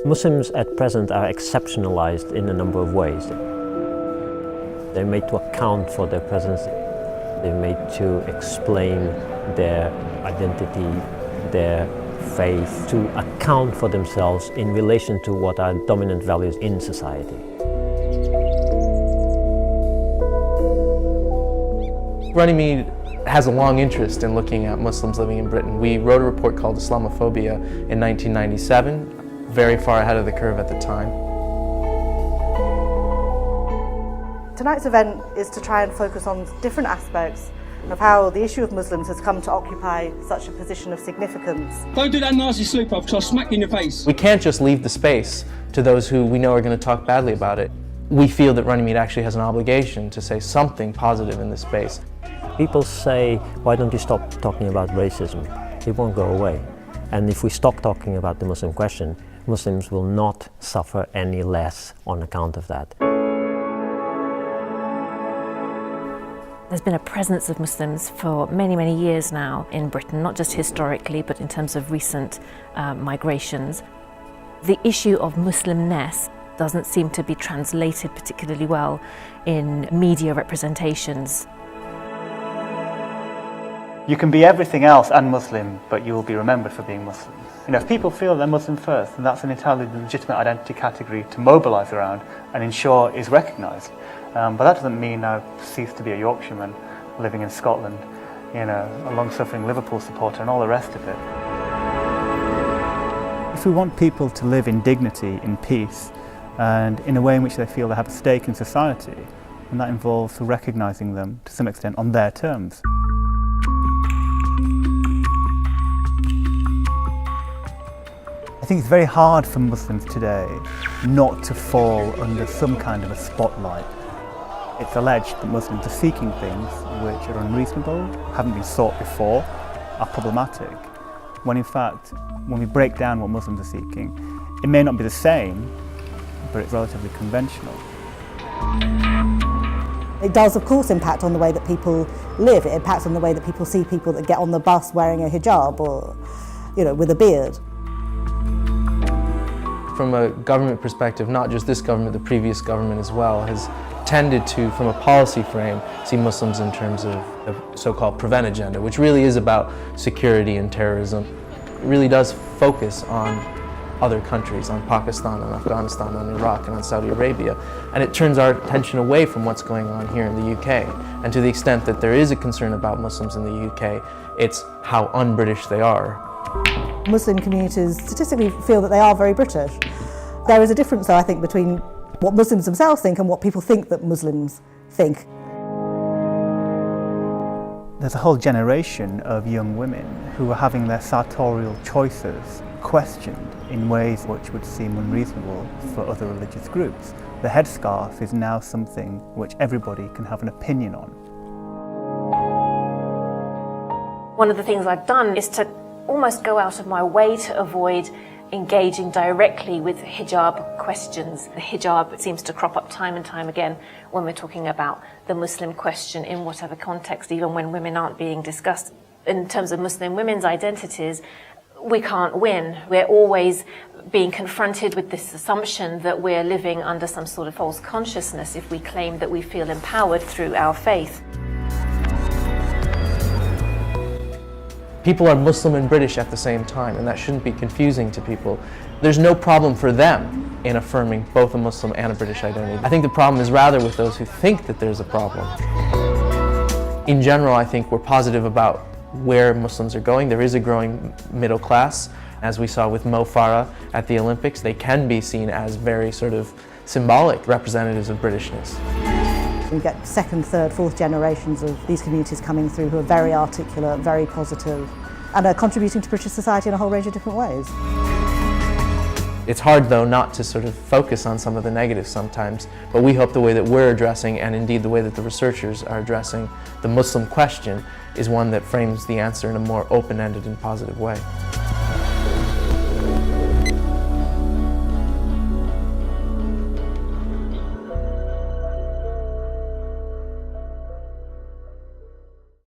Muslims at present are exceptionalized in a number of ways. They're made to account for their presence. They're made to explain their identity, their faith, to account for themselves in relation to what are dominant values in society. Runnymede has a long interest in looking at Muslims living in Britain. We wrote a report called Islamophobia in 1997, very far ahead of the curve at the time. Tonight's event is to try and focus on different aspects of how the issue of Muslims has come to occupy such a position of significance. Don't do that nasty slip off, because I'll smack you in your face. We can't just leave the space to those who we know are going to talk badly about it. We feel that Runnymede actually has an obligation to say something positive in this space. People say, why don't you stop talking about racism? It won't go away. And if we stop talking about the Muslim question, Muslims will not suffer any less on account of that. There's been a presence of Muslims for many, many years now in Britain, not just historically, but in terms of recent migrations. The issue of Muslimness doesn't seem to be translated particularly well in media representations. You can be everything else and Muslim, but you will be remembered for being Muslim. You know, if people feel they're Muslim first, then that's an entirely legitimate identity category to mobilise around and ensure is recognised. But that doesn't mean I've ceased to be a Yorkshireman living in Scotland, you know, a long-suffering Liverpool supporter and all the rest of it. If we want people to live in dignity, in peace, and in a way in which they feel they have a stake in society, and that involves recognising them to some extent on their terms. I think it's very hard for Muslims today not to fall under some kind of a spotlight. It's alleged that Muslims are seeking things which are unreasonable, haven't been sought before, are problematic, when in fact, when we break down what Muslims are seeking, it may not be the same, but it's relatively conventional. It does, of course, impact on the way that people live. It impacts on the way that people see people that get on the bus wearing a hijab or, you know, with a beard. From a government perspective, not just this government, the previous government as well, has tended to, from a policy frame, see Muslims in terms of the so-called prevent agenda, which really is about security and terrorism. It really does focus on other countries, on Pakistan, on Afghanistan, on Iraq, and on Saudi Arabia. And it turns our attention away from what's going on here in the UK. And to the extent that there is a concern about Muslims in the UK, it's how un-British they are. Muslim communities statistically feel that they are very British. There is a difference, though, I think, between what Muslims themselves think and what people think that Muslims think. There's a whole generation of young women who are having their sartorial choices questioned in ways which would seem unreasonable for other religious groups. The headscarf is now something which everybody can have an opinion on. One of the things I've done is to almost go out of my way to avoid engaging directly with hijab questions. The hijab seems to crop up time and time again when we're talking about the Muslim question in whatever context, even when women aren't being discussed. In terms of Muslim women's identities, we can't win. We're always being confronted with this assumption that we're living under some sort of false consciousness if we claim that we feel empowered through our faith. People are Muslim and British at the same time, and that shouldn't be confusing to people. There's no problem for them in affirming both a Muslim and a British identity. I think the problem is rather with those who think that there's a problem. In general, I think we're positive about where Muslims are going. There is a growing middle class. As we saw with Mo Farah at the Olympics, they can be seen as very sort of symbolic representatives of Britishness. We get second, third, fourth generations of these communities coming through who are very articulate, very positive, and are contributing to British society in a whole range of different ways. It's hard, though, not to sort of focus on some of the negatives sometimes, but we hope the way that we're addressing, and indeed the way that the researchers are addressing the Muslim question, is one that frames the answer in a more open-ended and positive way.